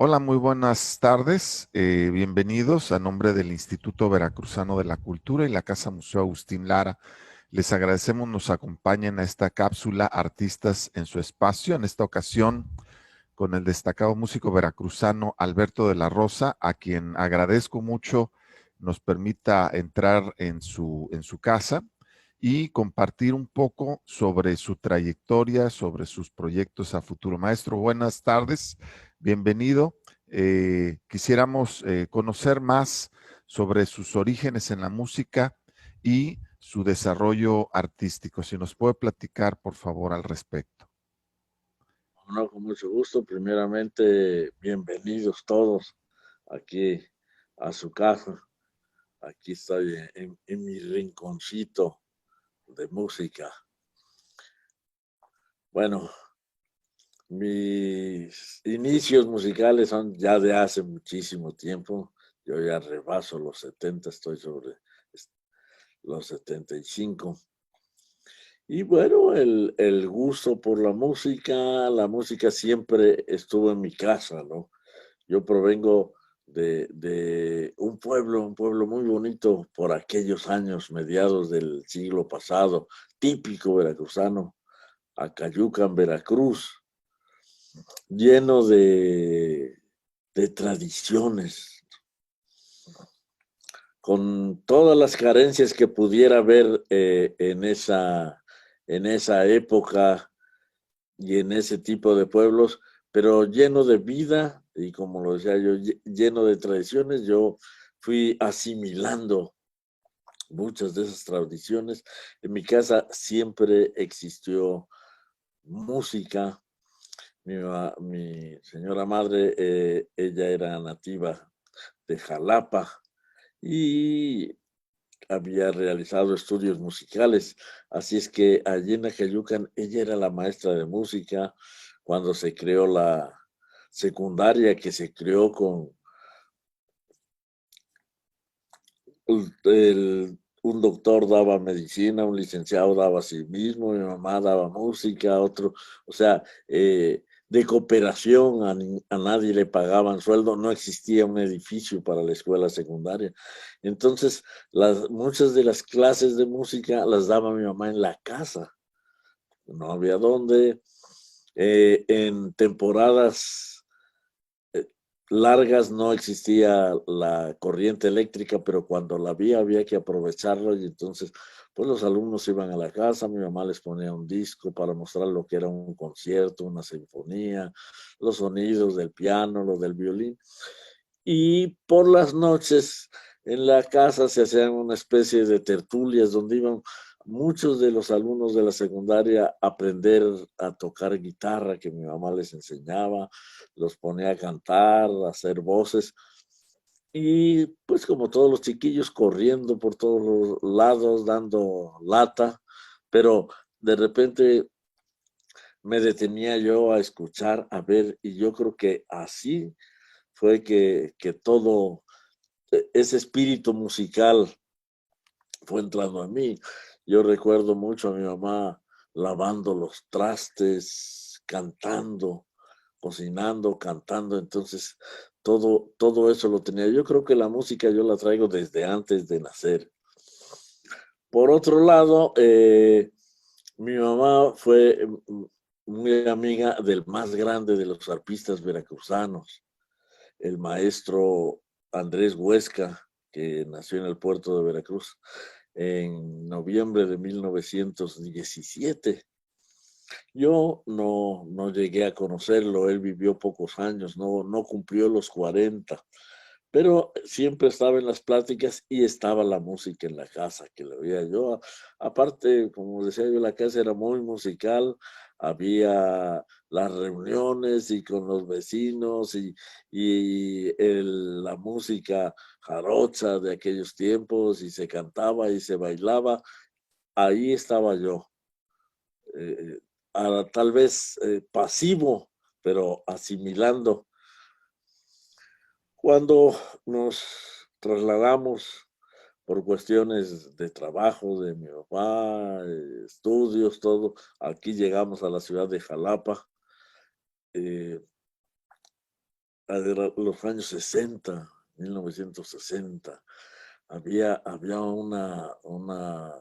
Hola, muy buenas tardes. Bienvenidos a nombre del Instituto Veracruzano de la Cultura y la Casa Museo Agustín Lara. Les agradecemos nos acompañen a esta cápsula Artistas en su espacio, en esta ocasión con el destacado músico veracruzano Alberto de la Rosa, a quien agradezco mucho nos permita entrar en su casa y compartir un poco sobre su trayectoria, sobre sus proyectos a futuro. Maestro, buenas tardes, bienvenido. Quisiéramos conocer más sobre sus orígenes en la música y su desarrollo artístico. Si nos puede platicar, por favor, al respecto. No, con mucho gusto. Primeramente, bienvenidos todos aquí a su casa. Aquí estoy en mi rinconcito de música. Bueno, mis inicios musicales son ya de hace muchísimo tiempo. Yo ya rebaso los 70, estoy sobre los 75. Y bueno, el gusto por la música siempre estuvo en mi casa, ¿no? Yo provengo de un pueblo muy bonito por aquellos años, mediados del siglo pasado, típico veracruzano, Acayucan, Veracruz, lleno de tradiciones, con todas las carencias que pudiera haber en esa época y en ese tipo de pueblos, pero lleno de vida y como lo decía yo, lleno de tradiciones. Yo fui asimilando muchas de esas tradiciones. En mi casa siempre existió música. Mi señora madre, ella era nativa de Jalapa y había realizado estudios musicales, así es que allí en Acayucan ella era la maestra de música cuando se creó la secundaria, que se creó con un doctor daba medicina, un licenciado daba civismo, mi mamá daba música, otro, o sea, de cooperación, a nadie le pagaban sueldo, no existía un edificio para la escuela secundaria. Entonces, muchas de las clases de música las daba mi mamá en la casa, no había dónde. En temporadas largas no existía la corriente eléctrica, pero cuando la había que aprovecharlo y entonces pues los alumnos iban a la casa, mi mamá les ponía un disco para mostrar lo que era un concierto, una sinfonía, los sonidos del piano, los del violín. Y por las noches en la casa se hacían una especie de tertulias donde iban muchos de los alumnos de la secundaria a aprender a tocar guitarra que mi mamá les enseñaba, los ponía a cantar, a hacer voces. Y pues como todos los chiquillos corriendo por todos los lados, dando lata, pero de repente me detenía yo a escuchar, a ver, y yo creo que así fue que todo ese espíritu musical fue entrando a mí. Yo recuerdo mucho a mi mamá lavando los trastes, cantando, cocinando, cantando, entonces todo eso lo tenía. Yo creo que la música yo la traigo desde antes de nacer. Por otro lado, mi mamá fue muy amiga del más grande de los arpistas veracruzanos, el maestro Andrés Huesca, que nació en el puerto de Veracruz en noviembre de 1917. Yo no llegué a conocerlo, él vivió pocos años, no cumplió los 40, pero siempre estaba en las pláticas y estaba la música en la casa que le oía yo. Aparte, como decía yo, la casa era muy musical, había las reuniones y con los vecinos y la música jarocha de aquellos tiempos y se cantaba y se bailaba. Ahí estaba yo, eh, tal vez pasivo, pero asimilando. Cuando nos trasladamos por cuestiones de trabajo de mi papá, estudios, todo, aquí llegamos a la ciudad de Jalapa. Eh, de los años 60, 1960. Había una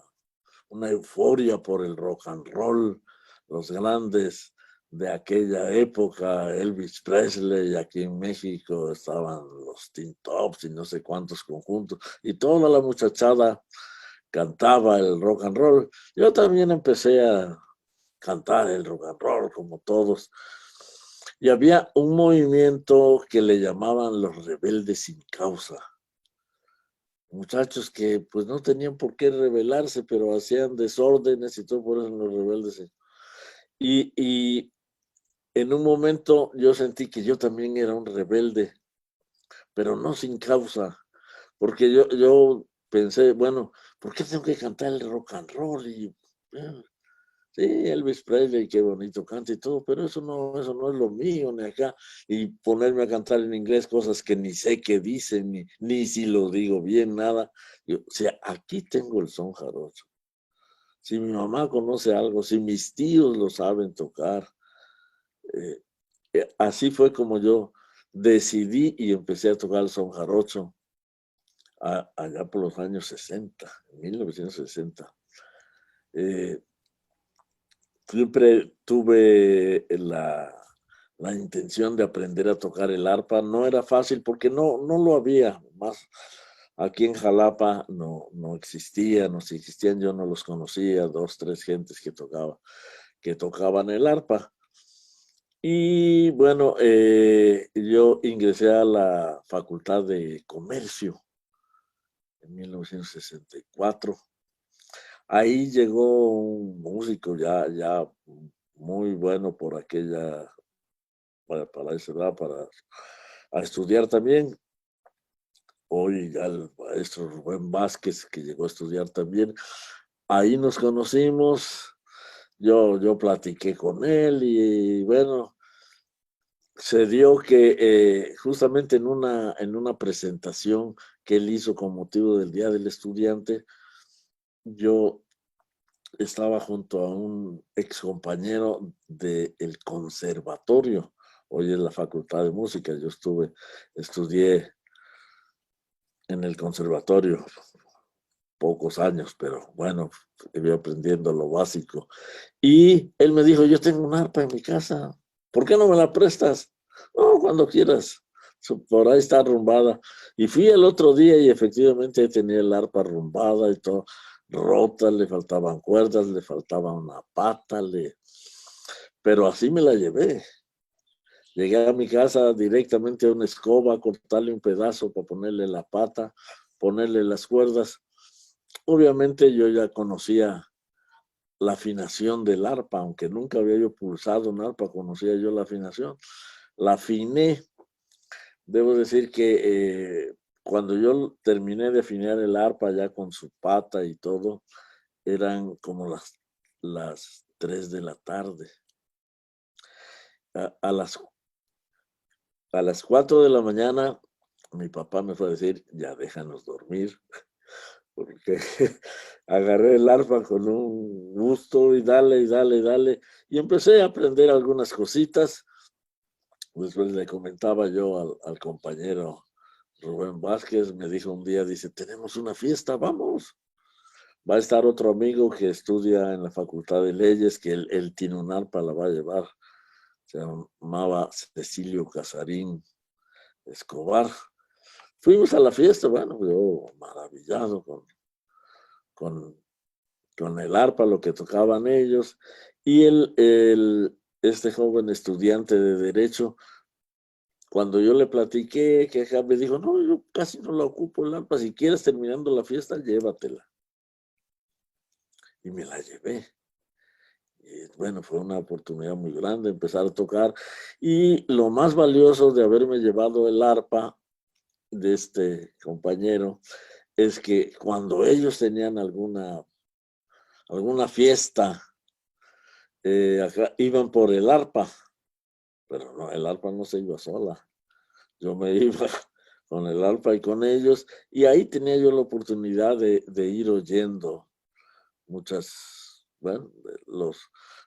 euforia por el rock and roll, los grandes de aquella época, Elvis Presley, aquí en México estaban los Teen Tops y no sé cuántos conjuntos, y toda la muchachada cantaba el rock and roll. Yo también empecé a cantar el rock and roll como todos. Y había un movimiento que le llamaban los rebeldes sin causa. Muchachos que pues no tenían por qué rebelarse, pero hacían desórdenes y todo, por eso los rebeldes. Y en un momento yo sentí que yo también era un rebelde, pero no sin causa, porque yo pensé, bueno, ¿por qué tengo que cantar el rock and roll? Y sí, Elvis Presley, qué bonito canta y todo, pero eso no es lo mío, ni acá. Y ponerme a cantar en inglés cosas que ni sé qué dicen, ni si lo digo bien, nada. Yo, o sea, aquí tengo el son jarocho. Si mi mamá conoce algo, si mis tíos lo saben tocar, eh, así fue como yo decidí y empecé a tocar el son jarocho allá por los años 60, 1960. Eh, Siempre tuve la intención de aprender a tocar el arpa. No era fácil porque no lo había. Más aquí en Jalapa no existía, no si existían, yo no los conocía, dos, tres gentes que tocaban el arpa. Y bueno, yo ingresé a la Facultad de Comercio en 1964. Ahí llegó un músico ya muy bueno por aquella, para esa edad, a estudiar también. Hoy ya el maestro Rubén Vázquez, que llegó a estudiar también. Ahí nos conocimos, yo platiqué con él y bueno, se dio que justamente en una presentación que él hizo con motivo del Día del Estudiante, yo estaba junto a un ex compañero del conservatorio, hoy es la Facultad de Música. Yo estudié en el conservatorio pocos años, pero bueno, iba aprendiendo lo básico. Y él me dijo, yo tengo un arpa en mi casa, ¿por qué no me la prestas? No, cuando quieras, por ahí está arrumbada. Y fui el otro día y efectivamente tenía el arpa arrumbada y todo, rota, le faltaban cuerdas, le faltaba una pata, pero así me la llevé. Llegué a mi casa directamente a una escoba, cortarle un pedazo para ponerle la pata, ponerle las cuerdas. Obviamente yo ya conocía la afinación del arpa, aunque nunca había yo pulsado un arpa, conocía yo la afinación. La afiné. Debo decir que cuando yo terminé de afinar el arpa ya con su pata y todo, eran como las 3 de la tarde. A, a las, a las 4 de la mañana, mi papá me fue a decir, ya déjanos dormir, porque agarré el arpa con un gusto y dale, y dale, y dale. Y empecé a aprender algunas cositas. Después le comentaba yo al compañero Rubén Vázquez, me dijo un día, dice, tenemos una fiesta, vamos. Va a estar otro amigo que estudia en la Facultad de Leyes, que él tiene un arpa, la va a llevar. Se llamaba Cecilio Casarín Escobar. Fuimos a la fiesta, bueno, yo maravillado con, con el arpa, lo que tocaban ellos. Y este joven estudiante de Derecho, cuando yo le platiqué, que me dijo, no, yo casi no la ocupo el arpa, si quieres terminando la fiesta, llévatela. Y me la llevé. Y bueno, fue una oportunidad muy grande empezar a tocar. Y lo más valioso de haberme llevado el arpa de este compañero es que cuando ellos tenían alguna fiesta, acá, iban por el arpa, pero no, el arpa no se iba sola. Yo me iba con el arpa y con ellos, y ahí tenía yo la oportunidad de ir oyendo bueno,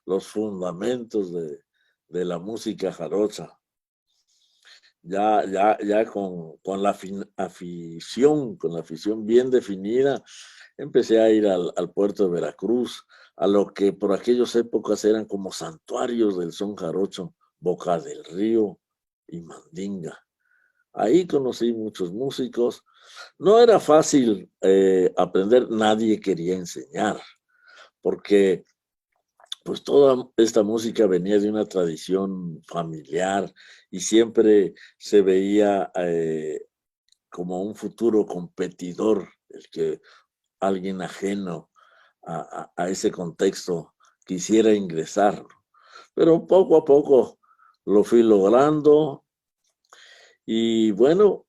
los fundamentos de la música jarocha. ya con la con la afición bien definida, empecé a ir al puerto de Veracruz, a lo que por aquellas épocas eran como santuarios del son jarocho, Boca del Río y Mandinga. Ahí conocí muchos músicos. No era fácil aprender, nadie quería enseñar, porque pues toda esta música venía de una tradición familiar y siempre se veía como un futuro competidor, el que alguien ajeno a ese contexto quisiera ingresar. Pero poco a poco lo fui logrando y bueno,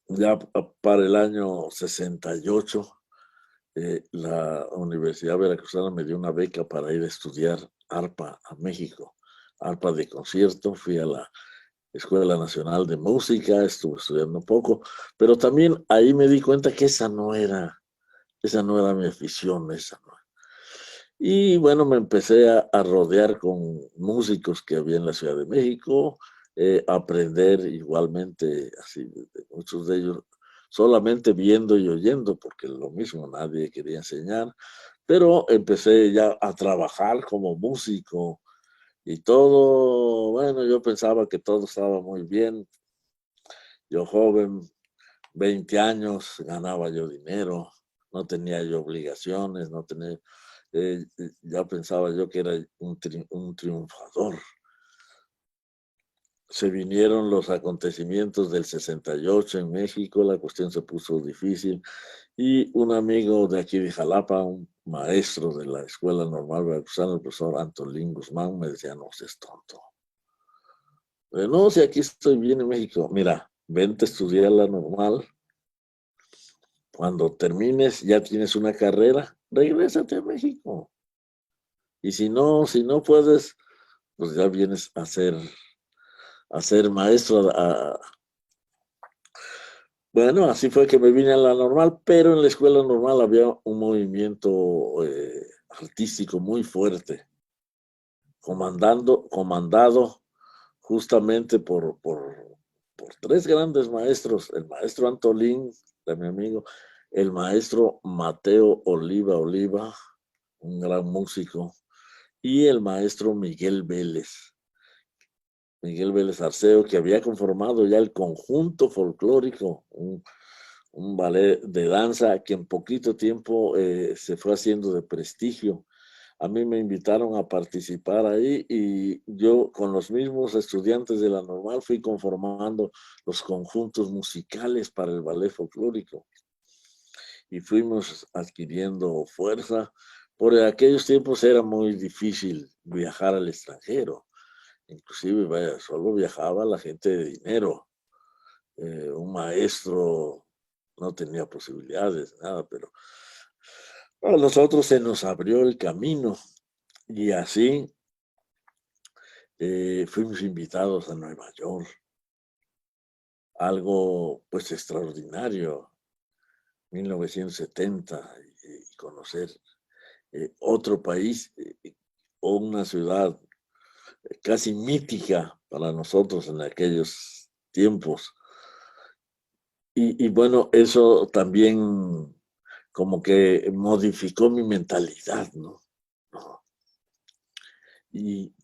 ya para el año 68 la Universidad Veracruzana me dio una beca para ir a estudiar arpa a México, arpa de concierto. Fui a la Escuela Nacional de Música, estuve estudiando un poco, pero también ahí me di cuenta que esa no era mi afición, esa no. Y bueno, me empecé a rodear con músicos que había en la Ciudad de México, aprender igualmente, así, de muchos de ellos, solamente viendo y oyendo, porque lo mismo, nadie quería enseñar, pero empecé ya a trabajar como músico y todo, bueno, yo pensaba que todo estaba muy bien. Yo joven, 20 años, ganaba yo dinero, no tenía yo obligaciones, no tenía, ya pensaba yo que era un triunfador. Se vinieron los acontecimientos del 68 en México, la cuestión se puso difícil y un amigo de aquí de Jalapa, un maestro de la Escuela Normal Veracruzana, el profesor Antolín Guzmán, me decía, no seas tonto. No, si aquí estoy bien en México, mira, vente a estudiar la normal. Cuando termines, ya tienes una carrera, regrésate a México. Y si no puedes, pues ya vienes a ser maestro. Bueno, así fue que me vine a la normal, pero en la escuela normal había un movimiento artístico muy fuerte, comandado justamente por tres grandes maestros, el maestro Antolín, de mi amigo, el maestro Mateo Oliva, un gran músico, y el maestro Miguel Vélez Arceo, que había conformado ya el conjunto folclórico, un ballet de danza que en poquito tiempo se fue haciendo de prestigio. A mí me invitaron a participar ahí y yo con los mismos estudiantes de la normal fui conformando los conjuntos musicales para el ballet folclórico y fuimos adquiriendo fuerza. Por aquellos tiempos era muy difícil viajar al extranjero. Inclusive, vaya, solo viajaba la gente de dinero. Un maestro no tenía posibilidades, nada, pero a nosotros se nos abrió el camino y así fuimos invitados a Nueva York. Algo pues extraordinario, 1970, y conocer otro país o una ciudad casi mítica para nosotros en aquellos tiempos. Y bueno, eso también como que modificó mi mentalidad, ¿no? ¿Y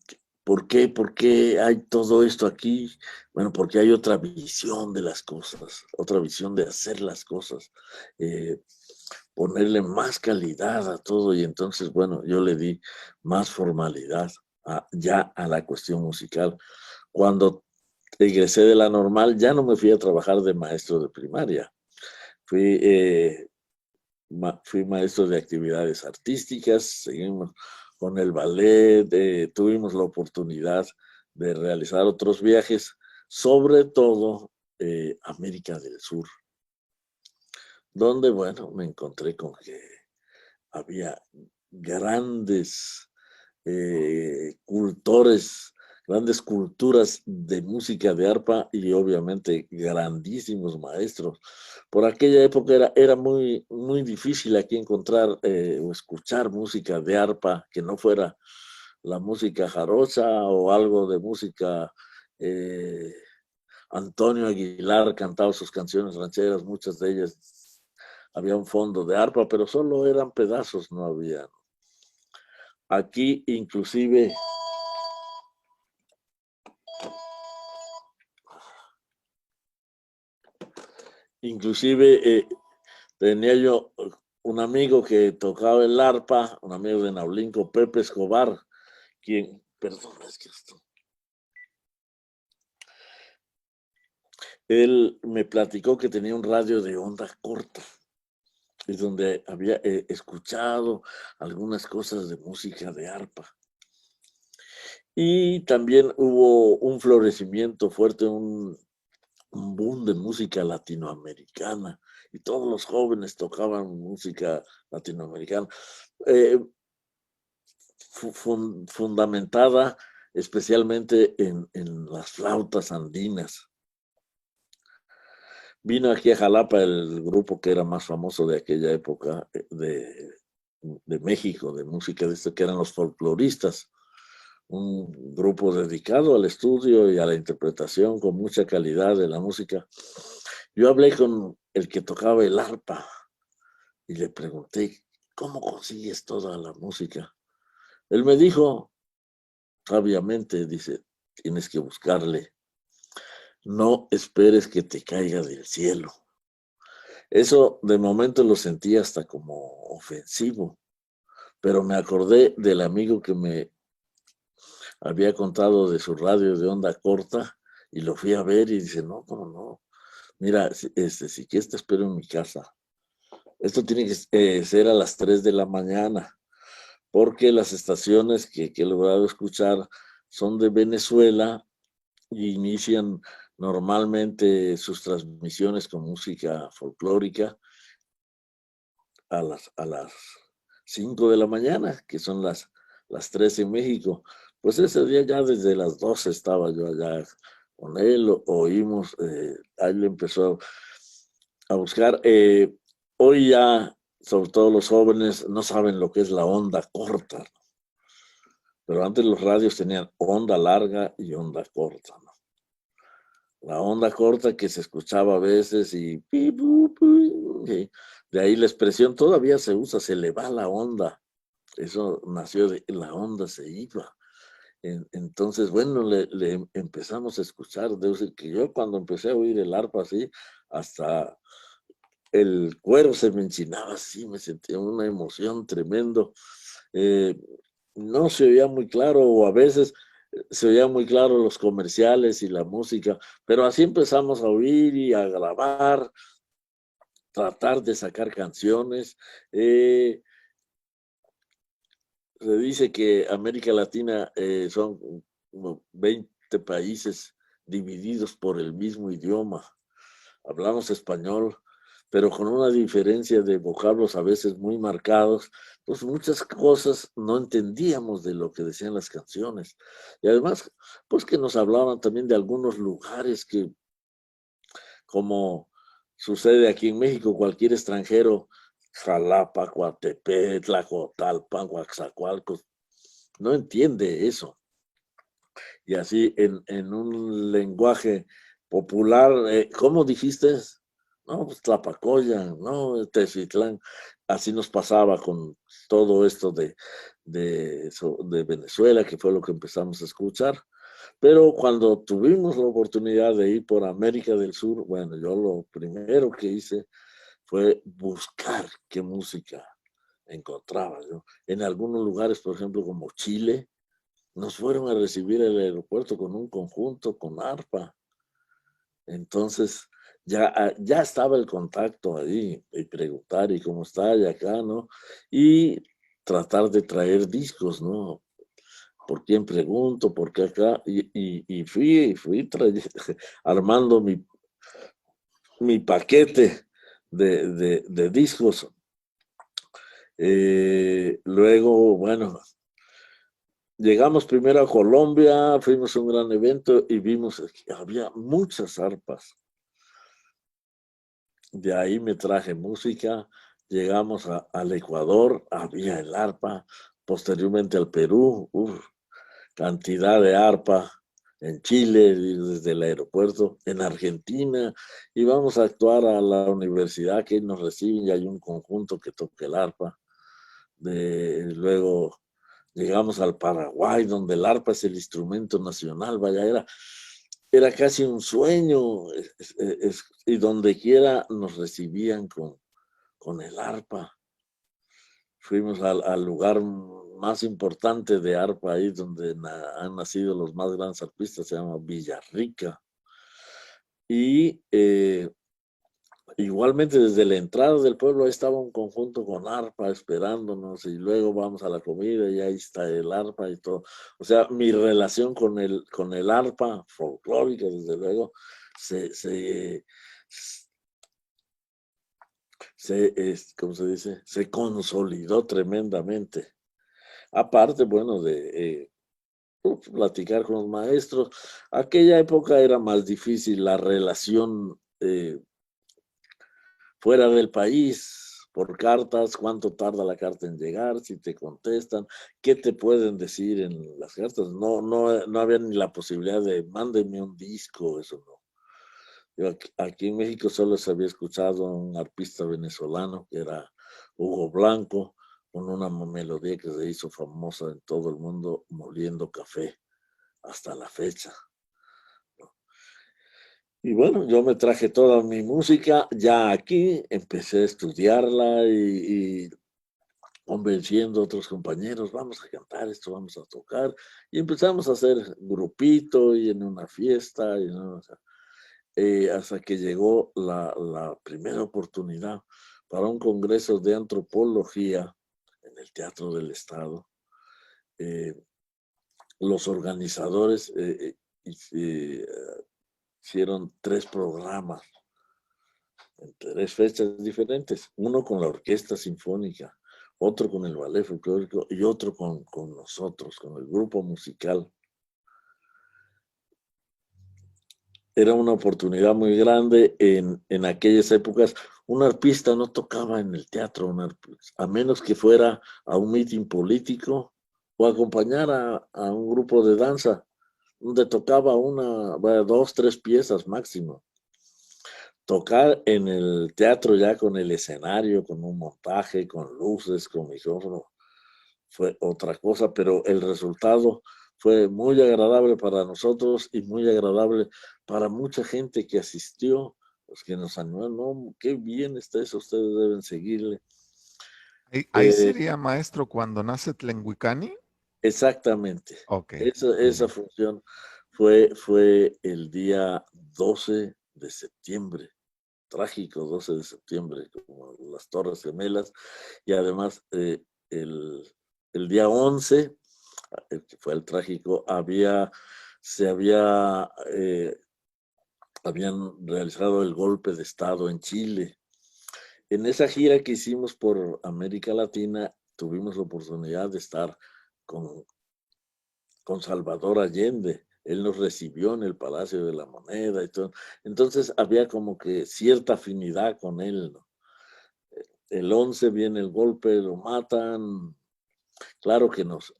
por qué? ¿Por qué hay todo esto aquí? Bueno, porque hay otra visión de las cosas, otra visión de hacer las cosas, eh, ponerle más calidad a todo y entonces, bueno, yo le di más formalidad ya a la cuestión musical. Cuando egresé de la normal, ya no me fui a trabajar de maestro de primaria, fui, fui maestro de actividades artísticas, seguimos con el ballet, tuvimos la oportunidad de realizar otros viajes, sobre todo América del Sur, donde, bueno, me encontré con que había grandes cultores, grandes culturas de música de arpa y obviamente grandísimos maestros. Por aquella época era muy difícil aquí encontrar o escuchar música de arpa que no fuera la música jarocha o algo de música Antonio Aguilar cantaba sus canciones rancheras, muchas de ellas había un fondo de arpa, pero solo eran pedazos, no había. Aquí inclusive tenía yo un amigo que tocaba el arpa, un amigo de Naulinco, Pepe Escobar, quien, perdón, es que esto, él me platicó que tenía un radio de onda corta, y donde había escuchado algunas cosas de música de arpa. Y también hubo un florecimiento fuerte, un boom de música latinoamericana, y todos los jóvenes tocaban música latinoamericana, fundamentada especialmente en las flautas andinas. Vino aquí a Jalapa el grupo que era más famoso de aquella época de México, de música de esto, que eran los folcloristas, un grupo dedicado al estudio y a la interpretación con mucha calidad de la música. Yo hablé con el que tocaba el arpa y le pregunté, ¿cómo consigues toda la música? Él me dijo, sabiamente, dice, tienes que buscarle, no esperes que te caiga del cielo. Eso de momento lo sentí hasta como ofensivo, pero me acordé del amigo que me había contado de su radio de onda corta y lo fui a ver y dice, no, cómo no, mira, si quieres te espero en mi casa. Esto tiene que ser a las 3 de la mañana, porque las estaciones que he logrado escuchar son de Venezuela y inician normalmente sus transmisiones con música folclórica a las 5 de la mañana, que son las 3 en México. Pues ese día ya desde las 12 estaba yo allá con él, oímos, ahí le empezó a buscar. Hoy ya, sobre todo los jóvenes, no saben lo que es la onda corta, ¿no? Pero antes los radios tenían onda larga y onda corta, ¿no? La onda corta que se escuchaba a veces y de ahí la expresión todavía se usa, se le va la onda. Eso nació de la onda se iba. Entonces, bueno, le empezamos a escuchar. Debo decir que yo cuando empecé a oír el arpa así, hasta el cuero se me enchinaba así, me sentía una emoción tremendo. No se oía muy claro, o a veces se oían muy claro los comerciales y la música, pero así empezamos a oír y a grabar, tratar de sacar canciones. Se dice que América Latina son como 20 países divididos por el mismo idioma. Hablamos español, pero con una diferencia de vocablos a veces muy marcados, pues muchas cosas no entendíamos de lo que decían las canciones. Y además, pues que nos hablaban también de algunos lugares que, como sucede aquí en México, cualquier extranjero, Jalapa, Coatepec, Tlacotalpan, Coaxacualcos, no entiende eso. Y así en un lenguaje popular, ¿cómo dijiste? No, pues Tlapacoya, no, Tecitlán. Así nos pasaba con todo esto de Venezuela, que fue lo que empezamos a escuchar. Pero cuando tuvimos la oportunidad de ir por América del Sur, bueno, yo lo primero que hice fue buscar qué música encontraba yo. En algunos lugares, por ejemplo, como Chile, nos fueron a recibir al aeropuerto con un conjunto, con arpa. Entonces, ya estaba el contacto ahí, y preguntar, ¿y cómo está? Y acá, ¿no? Y tratar de traer discos, ¿no? ¿Por quién pregunto? ¿Por qué acá? Y fui armando mi paquete de discos. Luego, bueno, llegamos primero a Colombia, fuimos a un gran evento y vimos que había muchas arpas. De ahí me traje música, llegamos al Ecuador, había el arpa, posteriormente al Perú, cantidad de arpa, en Chile, ir desde el aeropuerto, en Argentina, y vamos a actuar a la universidad que nos reciben y hay un conjunto que toca el arpa. Luego llegamos al Paraguay, donde el arpa es el instrumento nacional, vaya, era casi un sueño, y donde quiera nos recibían con el arpa. Fuimos al lugar más importante de arpa ahí, donde han nacido los más grandes arpistas, se llama Villarrica. Y igualmente desde la entrada del pueblo ahí estaba un conjunto con arpa esperándonos y luego vamos a la comida y ahí está el arpa y todo. O sea, mi relación con el arpa folclórica, desde luego, ¿cómo se dice? Se consolidó tremendamente. Aparte, bueno, de platicar con los maestros. Aquella época era más difícil la relación fuera del país, por cartas, cuánto tarda la carta en llegar, si te contestan, qué te pueden decir en las cartas. No había ni la posibilidad de mándeme un disco, eso no. Yo aquí en México solo se había escuchado a un arpista venezolano que era Hugo Blanco, con una melodía que se hizo famosa en todo el mundo, Moliendo Café, hasta la fecha. Y bueno, yo me traje toda mi música ya aquí, empecé a estudiarla y convenciendo a otros compañeros, vamos a cantar esto, vamos a tocar. Y empezamos a hacer grupito y en una fiesta, y, ¿no? O sea, hasta que llegó la primera oportunidad para un congreso de antropología en el Teatro del Estado. Los organizadores hicieron 3 programas en 3 fechas diferentes, uno con la orquesta sinfónica, otro con el ballet folclórico y otro con nosotros, con el grupo musical. Era una oportunidad muy grande en aquellas épocas. Un arpista no tocaba en el teatro, a menos que fuera a un mitin político o acompañar a un grupo de danza, donde tocaba bueno, 2, 3 piezas máximo. Tocar en el teatro ya con el escenario, con un montaje, con luces, con micrófono, fue otra cosa, pero el resultado fue muy agradable para nosotros y muy agradable para mucha gente que asistió, los que nos animaron, no, qué bien está eso, ustedes deben seguirle. Ahí sería, maestro, cuando nace Tlenguicani. Exactamente. Ok, muy Esa bien. función fue el día 12 de septiembre. Trágico 12 de septiembre, como las Torres Gemelas, y además el día 11, que fue el trágico, habían realizado el golpe de Estado en Chile. En esa gira que hicimos por América Latina, tuvimos la oportunidad de estar con, con Salvador Allende. Él nos recibió en el Palacio de la Moneda y todo. Entonces había como que cierta afinidad con él, ¿no? El 11 viene el golpe, lo matan. Claro que nos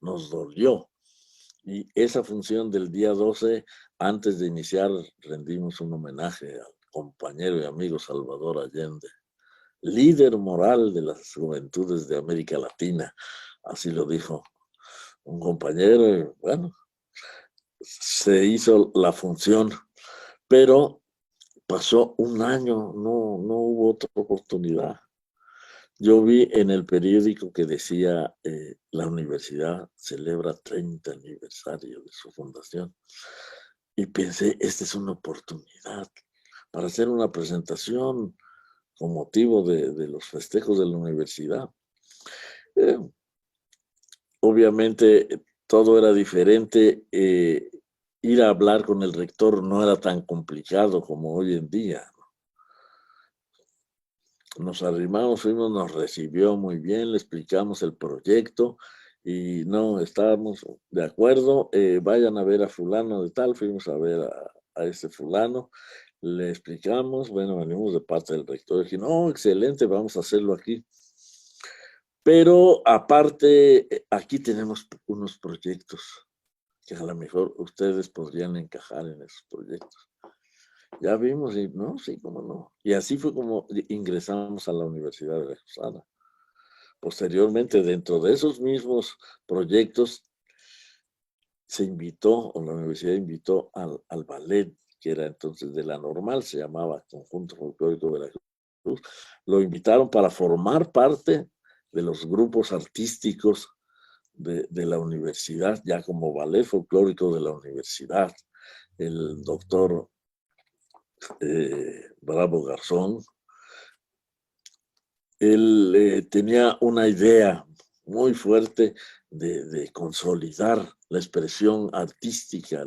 dolió. Y esa función del día 12, antes de iniciar, rendimos un homenaje al compañero y amigo Salvador Allende, líder moral de las juventudes de América Latina. Así lo dijo un compañero. Y bueno, se hizo la función, pero pasó un año, no hubo otra oportunidad. Yo vi en el periódico que decía la universidad celebra 30 aniversario de su fundación y pensé, esta es una oportunidad para hacer una presentación con motivo de los festejos de la universidad. Eh, Obviamente todo era diferente, ir a hablar con el rector no era tan complicado como hoy en día. Nos arrimamos, fuimos, nos recibió muy bien, le explicamos el proyecto y no estábamos de acuerdo, vayan a ver a fulano de tal, fuimos a ver a ese fulano, le explicamos, bueno, venimos de parte del rector, dije, no, excelente, vamos a hacerlo aquí. Pero aparte, aquí tenemos unos proyectos que a lo mejor ustedes podrían encajar en esos proyectos. Ya vimos y no, sí, cómo no. Y así fue como ingresamos a la Universidad de Veracruzana. Posteriormente, dentro de esos mismos proyectos, se invitó, o la universidad invitó al ballet, que era entonces de la Normal, se llamaba Conjunto Folclórico Veracruz. Lo invitaron para formar parte de los grupos artísticos de la universidad, ya como ballet folclórico de la universidad. El doctor Bravo Garzón, él tenía una idea muy fuerte de consolidar la expresión artística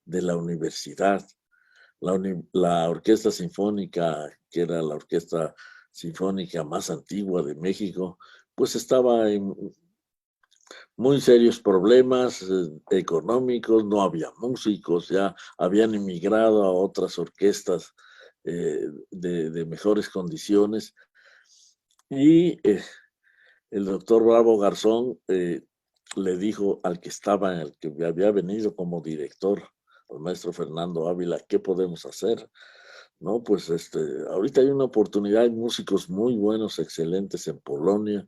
de la universidad. La Orquesta Sinfónica, que era la orquesta sinfónica más antigua de México, pues estaba en muy serios problemas económicos, no había músicos, ya habían emigrado a otras orquestas de mejores condiciones. Y el doctor Bravo Garzón le dijo al que estaba, el que había venido como director, al maestro Fernando Ávila, ¿qué podemos hacer? No, pues ahorita hay una oportunidad, hay músicos muy buenos, excelentes en Polonia,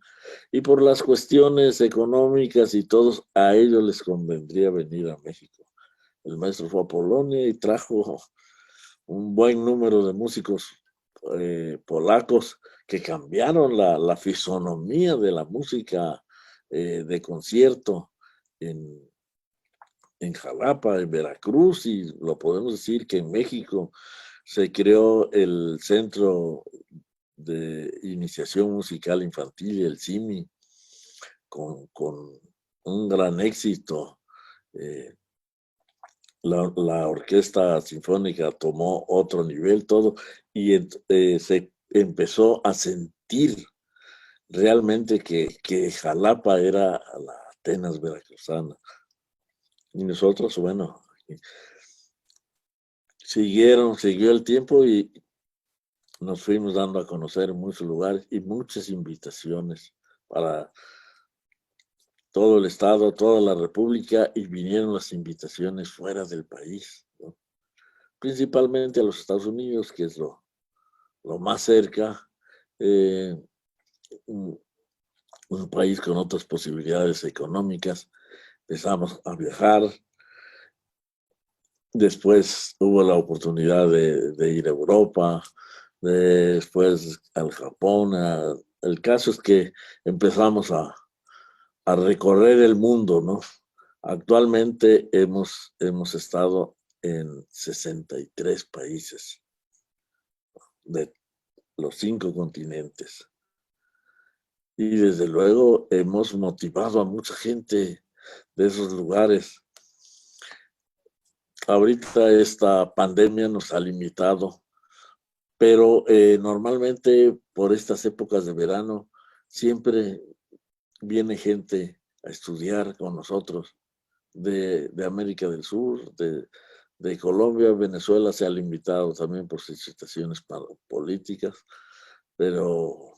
y por las cuestiones económicas y todos, a ellos les convendría venir a México. El maestro fue a Polonia y trajo un buen número de músicos polacos que cambiaron la fisonomía de la música de concierto en Jalapa, en Veracruz, y lo podemos decir que en México se creó el Centro de Iniciación Musical Infantil, el CIMI, con un gran éxito. La Orquesta Sinfónica tomó otro nivel, todo, y se empezó a sentir realmente que Jalapa era la Atenas veracruzana. Y nosotros, bueno, siguió el tiempo y nos fuimos dando a conocer en muchos lugares y muchas invitaciones para todo el estado, toda la república, y vinieron las invitaciones fuera del país, ¿no? Principalmente a los Estados Unidos, que es lo más cerca, un país con otras posibilidades económicas. Empezamos a viajar. Después hubo la oportunidad de ir a Europa, después al Japón. El caso es que empezamos a recorrer el mundo, ¿no? Actualmente hemos estado en 63 países de los 5 continentes. Y desde luego hemos motivado a mucha gente de esos lugares. Ahorita esta pandemia nos ha limitado, pero normalmente por estas épocas de verano siempre viene gente a estudiar con nosotros de América del Sur, de Colombia. Venezuela se ha limitado también por situaciones políticas, pero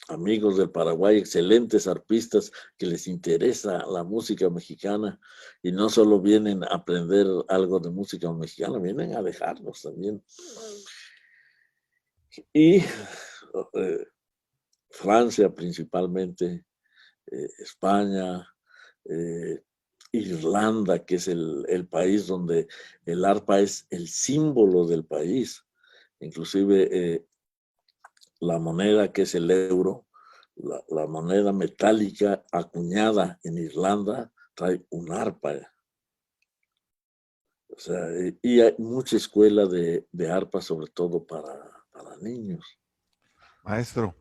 amigos del Paraguay, excelentes arpistas que les interesa la música mexicana y no solo vienen a aprender algo de música mexicana, vienen a dejarnos también. Y Francia principalmente, España, Irlanda, que es el país donde el arpa es el símbolo del país. Inclusive la moneda, que es el euro, la moneda metálica acuñada en Irlanda, trae un arpa. O sea, y hay mucha escuela de arpa, sobre todo para niños. Maestro,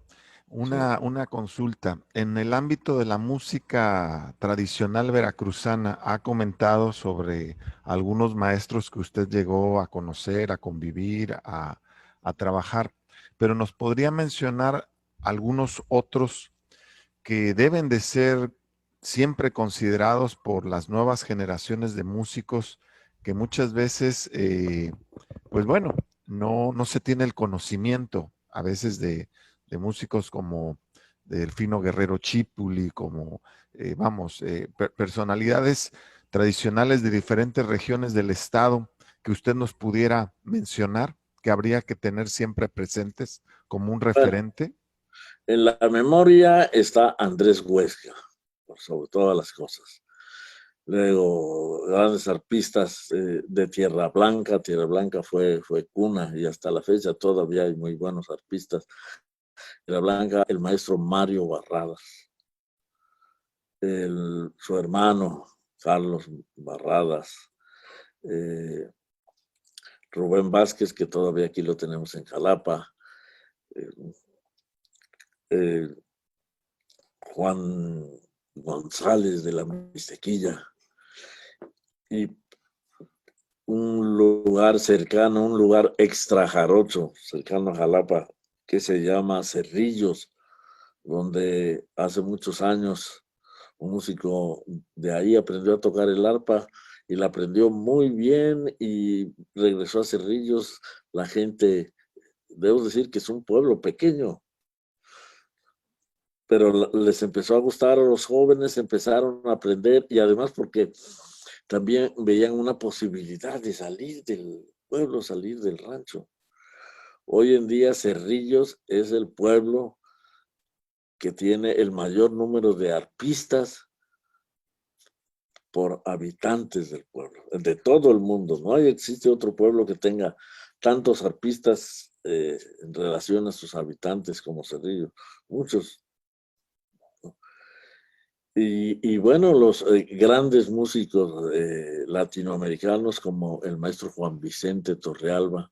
Sí. una consulta. En el ámbito de la música tradicional veracruzana, ha comentado sobre algunos maestros que usted llegó a conocer, a convivir, a trabajar, pero ¿nos podría mencionar algunos otros que deben de ser siempre considerados por las nuevas generaciones de músicos que muchas veces, pues bueno, no se tiene el conocimiento a veces de músicos como Delfino Guerrero Chipuli, como, personalidades tradicionales de diferentes regiones del estado que usted nos pudiera mencionar, que habría que tener siempre presentes como un Bueno, referente? en la memoria está Andrés Huesca, por sobre todas las cosas. Luego, grandes arpistas de Tierra Blanca. Tierra Blanca fue cuna y hasta la fecha todavía hay muy buenos arpistas. Tierra Blanca, el maestro Mario Barradas, su hermano Carlos Barradas, eh, Rubén Vázquez, que todavía aquí lo tenemos en Jalapa, eh, eh, Juan González de la Mixtequilla, y un lugar cercano, un lugar extra jarocho, cercano a Jalapa, que se llama Cerrillos, donde hace muchos años un músico de ahí aprendió a tocar el arpa y la aprendió muy bien y regresó a Cerrillos. La gente, debo decir que es un pueblo pequeño, pero les empezó a gustar a los jóvenes, empezaron a aprender y además porque también veían una posibilidad de salir del pueblo, salir del rancho. Hoy en día Cerrillos es el pueblo que tiene el mayor número de arpistas por habitantes del pueblo, de todo el mundo. No existe otro pueblo que tenga tantos arpistas en relación a sus habitantes como Cerrillos. Muchos. Y bueno, los grandes músicos latinoamericanos como el maestro Juan Vicente Torrealba,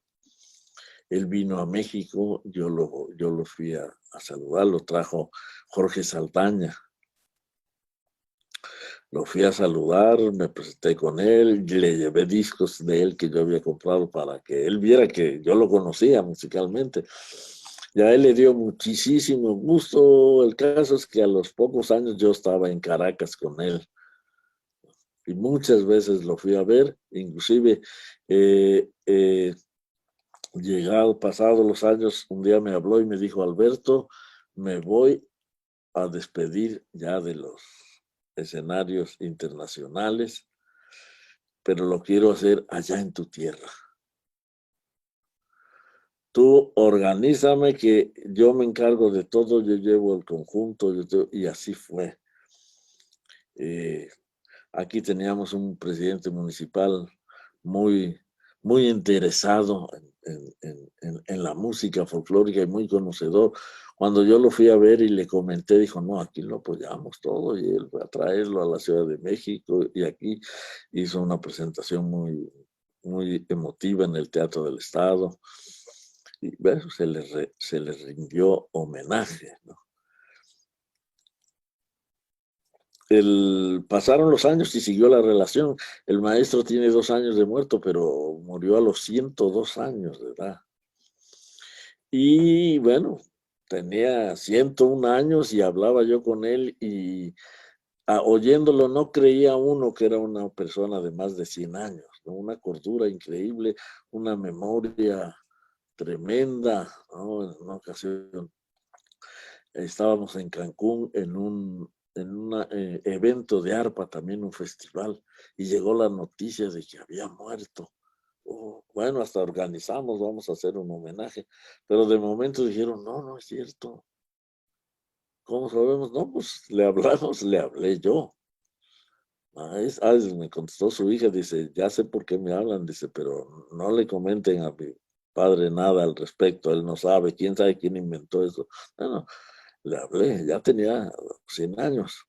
él vino a México, yo lo fui a saludar, lo trajo Jorge Saldaña. Lo fui a saludar, me presenté con él, le llevé discos de él que yo había comprado para que él viera que yo lo conocía musicalmente. Y a él le dio muchísimo gusto. El caso es que a los pocos años yo estaba en Caracas con él y muchas veces lo fui a ver, inclusive pasados los años, un día me habló y me dijo: Alberto, me voy a despedir ya de los escenarios internacionales, pero lo quiero hacer allá en tu tierra. Tú organízame que yo me encargo de todo, yo llevo el conjunto, y así fue. Aquí teníamos un presidente municipal muy, muy interesado en la música folclórica y muy conocedor. Cuando yo lo fui a ver y le comenté, dijo: no, aquí lo apoyamos todo, y él fue a traerlo a la Ciudad de México y aquí hizo una presentación muy, muy emotiva en el Teatro del Estado y bueno, se le rindió homenaje, ¿no? Pasaron los años y siguió la relación. El maestro tiene 2 años de muerto, pero murió a los 102 años de edad. Y bueno, tenía 101 años y hablaba yo con él y oyéndolo no creía uno que era una persona de más de 100 años, ¿no? Una cordura increíble, una memoria tremenda, ¿no? En una ocasión estábamos en Cancún en un evento de arpa, también un festival, y llegó la noticia de que había muerto. Oh, bueno, hasta organizamos, vamos a hacer un homenaje, pero de momento dijeron: no, no es cierto. ¿Cómo sabemos? No, pues le hablamos, le hablé yo. Me contestó su hija, dice: ya sé por qué me hablan, dice, pero no le comenten a mi padre nada al respecto, él no sabe, quién sabe quién inventó eso. No, le hablé, ya tenía 100 años.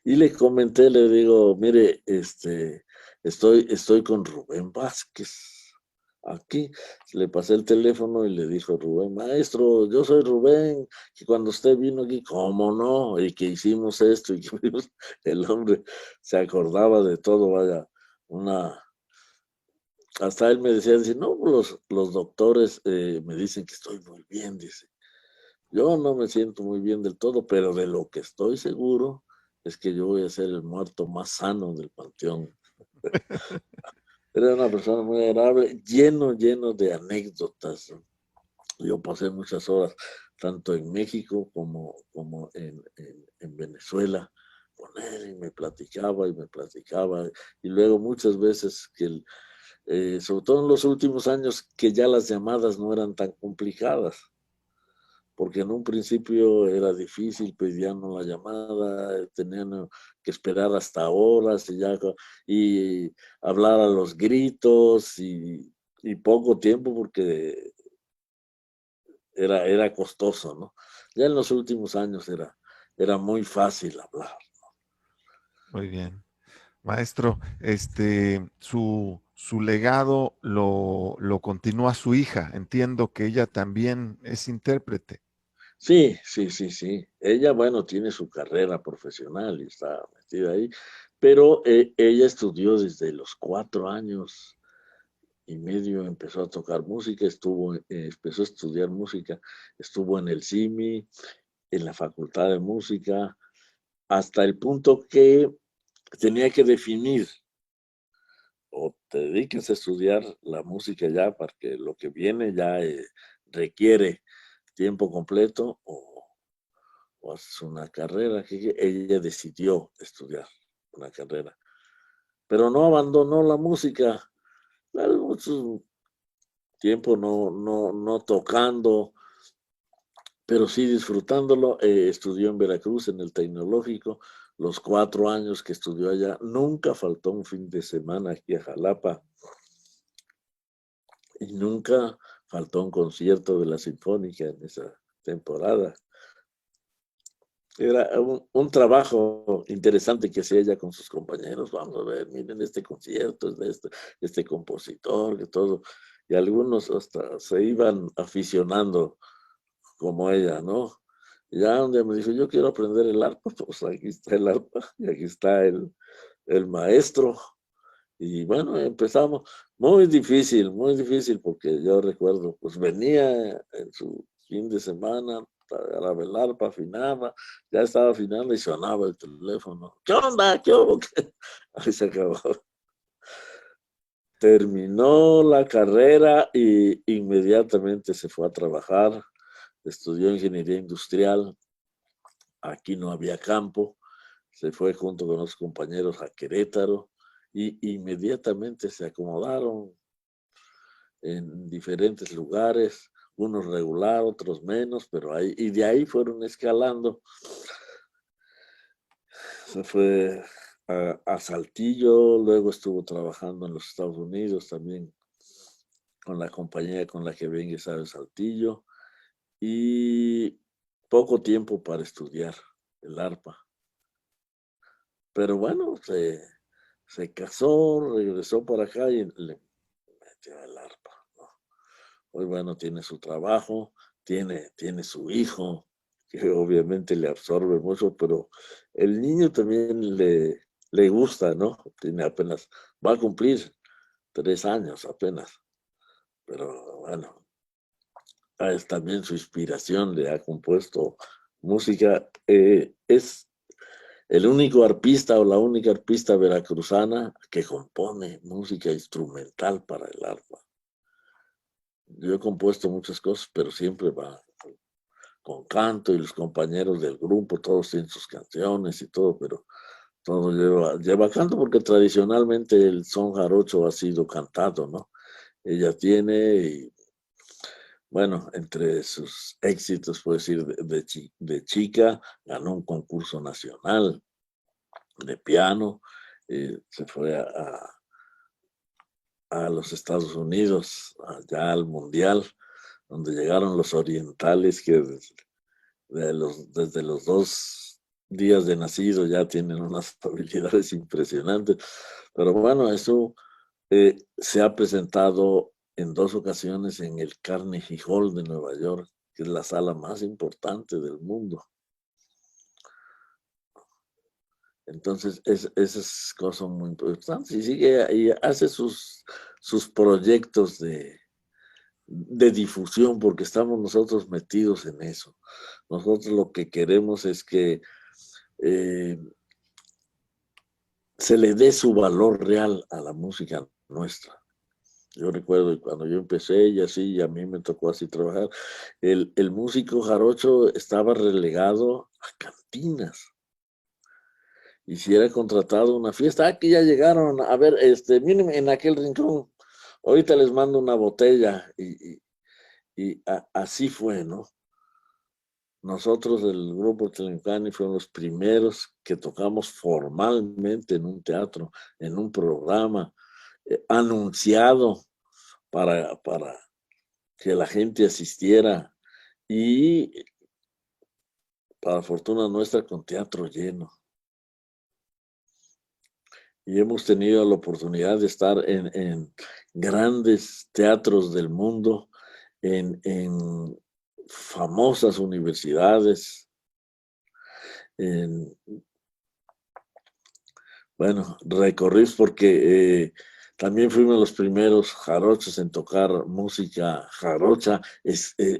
Y le comenté, le digo: mire, estoy con Rubén Vázquez aquí. Le pasé el teléfono y le dijo Rubén: maestro, yo soy Rubén, que cuando usted vino aquí, ¿cómo no? Y que hicimos esto, y que el hombre se acordaba de todo, vaya, hasta él me decía, dice: no, los doctores me dicen que estoy muy bien, dice. Yo no me siento muy bien del todo, pero de lo que estoy seguro es que yo voy a ser el muerto más sano del panteón. Era una persona muy agradable, lleno de anécdotas. Yo pasé muchas horas, tanto en México como en Venezuela, con componer, y me platicaba y me platicaba. Y luego muchas veces que, sobre todo en los últimos años, que ya las llamadas no eran tan complicadas, porque en un principio era difícil, pedían la llamada, tenían que esperar hasta horas y hablar a los gritos y poco tiempo porque era costoso, ¿no? Ya en los últimos años era muy fácil hablar. Muy bien. Maestro, su legado lo continúa su hija. Entiendo que ella también es intérprete. Sí, sí, sí, sí. Ella, bueno, tiene su carrera profesional y está metida ahí, pero ella estudió desde los 4 años y medio, empezó a tocar música, empezó a estudiar música, estuvo en el CIMI, en la Facultad de Música, hasta el punto que tenía que definir o te dediques a estudiar la música ya, porque lo que viene ya requiere tiempo completo o haces una carrera, que ella decidió estudiar una carrera, pero no abandonó la música. Claro, mucho tiempo no tocando, pero sí disfrutándolo. Estudió en Veracruz, en el Tecnológico, los 4 años que estudió allá. Nunca faltó un fin de semana aquí a Jalapa y nunca faltó un concierto de la Sinfónica en esa temporada. Era un trabajo interesante que hacía ella con sus compañeros. Vamos a ver, miren este concierto, es de este compositor, que todo. Y algunos hasta se iban aficionando como ella, ¿no? Ya donde me dijo, yo quiero aprender el arpa, pues aquí está el arpa y aquí está el maestro. Y bueno, empezamos. Muy difícil, porque yo recuerdo, pues venía en su fin de semana, agarraba el arpa, afinaba, ya estaba afinando y sonaba el teléfono. ¿Qué onda? ¿Qué hubo? Ahí se acabó. Terminó la carrera y inmediatamente se fue a trabajar. Estudió ingeniería industrial. Aquí no había campo. Se fue junto con los compañeros a Querétaro y inmediatamente se acomodaron en diferentes lugares, unos regular, otros menos, pero ahí, y de ahí fueron escalando. Se fue a Saltillo, luego estuvo trabajando en los Estados Unidos también con la compañía con la que había ingresado en Saltillo y poco tiempo para estudiar el arpa. Pero bueno, se casó, regresó para acá y le metió el arpa, ¿no? Pues bueno, tiene su trabajo, tiene su hijo, que obviamente le absorbe mucho, pero el niño también le gusta, ¿no? Tiene apenas, va a cumplir 3 años apenas, pero bueno, es también su inspiración, le ha compuesto música. Es el único arpista o la única arpista veracruzana que compone música instrumental para el arpa. Yo he compuesto muchas cosas, pero siempre va con canto y los compañeros del grupo, todos tienen sus canciones y todo, pero todo lleva canto porque tradicionalmente el son jarocho ha sido cantado, ¿no? Ella tiene, y, bueno, entre sus éxitos, puedo decir, de chica, ganó un concurso nacional de piano, se fue a los Estados Unidos, allá al Mundial, donde llegaron los orientales que desde los 2 días de nacido ya tienen unas habilidades impresionantes. Pero bueno, eso se ha presentado en 2 ocasiones en el Carnegie Hall de Nueva York, que es la sala más importante del mundo. Entonces, esas cosas son muy importantes. Y sigue y hace sus proyectos de difusión, porque estamos nosotros metidos en eso. Nosotros lo que queremos es que eh, se le dé su valor real a la música nuestra. Yo recuerdo cuando yo empecé y así, a mí me tocó así trabajar, el músico jarocho estaba relegado a cantinas. y si era contratado una fiesta, aquí ya llegaron, a ver, miren en aquel rincón, ahorita les mando una botella, así fue, ¿no? Nosotros, el grupo Tlencani, fuimos los primeros que tocamos formalmente en un teatro, en un programa anunciado para que la gente asistiera, y para fortuna nuestra, con teatro lleno. Y hemos tenido la oportunidad de estar en grandes teatros del mundo, en famosas universidades, bueno, recorridos, porque también fuimos los primeros jarochos en tocar música jarocha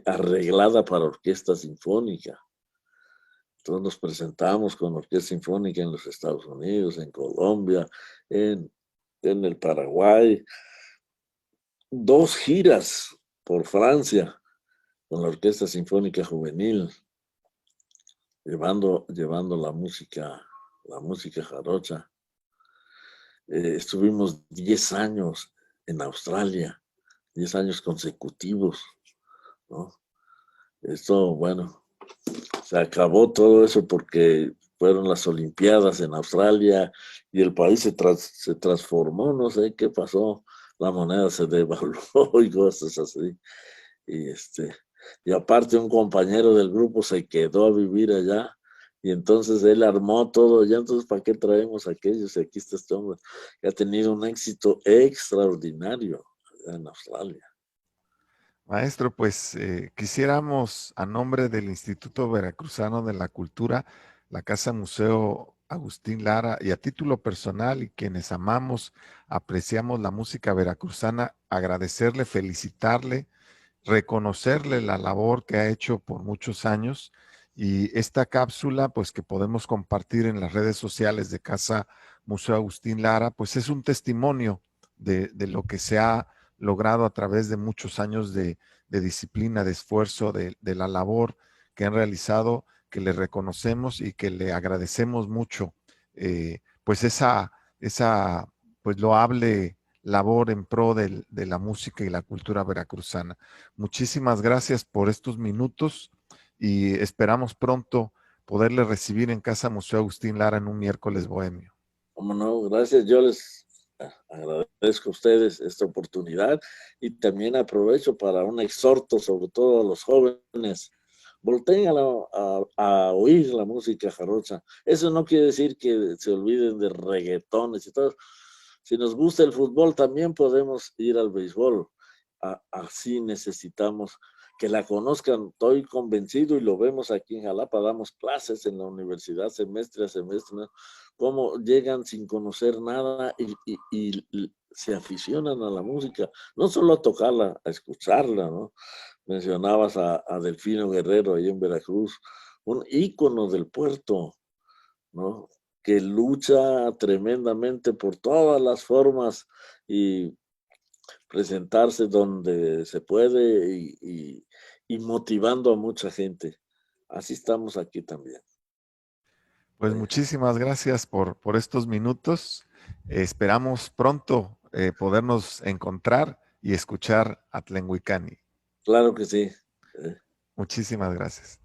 arreglada para orquesta sinfónica. Entonces nos presentamos con orquesta sinfónica en los Estados Unidos, en Colombia, en el Paraguay, 2 giras por Francia con la Orquesta Sinfónica Juvenil, llevando la música jarocha. Estuvimos 10 años en Australia, 10 años consecutivos, ¿no? Esto, bueno, se acabó todo eso porque fueron las Olimpiadas en Australia y el país se transformó, no sé qué pasó, la moneda se devaluó y cosas así. Y aparte un compañero del grupo se quedó a vivir allá, y entonces él armó todo ya. Entonces, ¿para qué traemos a aquellos? Y aquí está este hombre que ha tenido un éxito extraordinario allá en Australia. Maestro, pues quisiéramos, a nombre del Instituto Veracruzano de la Cultura, la Casa Museo Agustín Lara, y a título personal y quienes amamos, apreciamos la música veracruzana, agradecerle, felicitarle, reconocerle la labor que ha hecho por muchos años, y esta cápsula, pues que podemos compartir en las redes sociales de Casa Museo Agustín Lara, pues es un testimonio de lo que se ha logrado a través de muchos años de disciplina, de esfuerzo, de la labor que han realizado, que le reconocemos y que le agradecemos mucho, pues esa pues loable labor en pro de la música y la cultura veracruzana. Muchísimas gracias por estos minutos y esperamos pronto poderle recibir en Casa Museo Agustín Lara en un miércoles bohemio. Como no, gracias. Yo les agradezco a ustedes esta oportunidad, y también aprovecho para un exhorto, sobre todo a los jóvenes: volteen a oír la música jarocha. Eso no quiere decir que se olviden de reggaetones y todo. Si nos gusta el fútbol, también podemos ir al béisbol. Así necesitamos que la conozcan. Estoy convencido, y lo vemos aquí en Jalapa, damos clases en la universidad semestre a semestre, ¿no? Cómo llegan sin conocer nada y se aficionan a la música, no solo a tocarla, a escucharla, ¿no? Mencionabas a Delfino Guerrero ahí en Veracruz, un ícono del puerto, ¿no? Que lucha tremendamente por todas las formas y presentarse donde se puede, y motivando a mucha gente. Así estamos aquí también. Pues muchísimas gracias por estos minutos. Esperamos pronto podernos encontrar y escuchar a Tlenguicani. Claro que sí. Muchísimas gracias.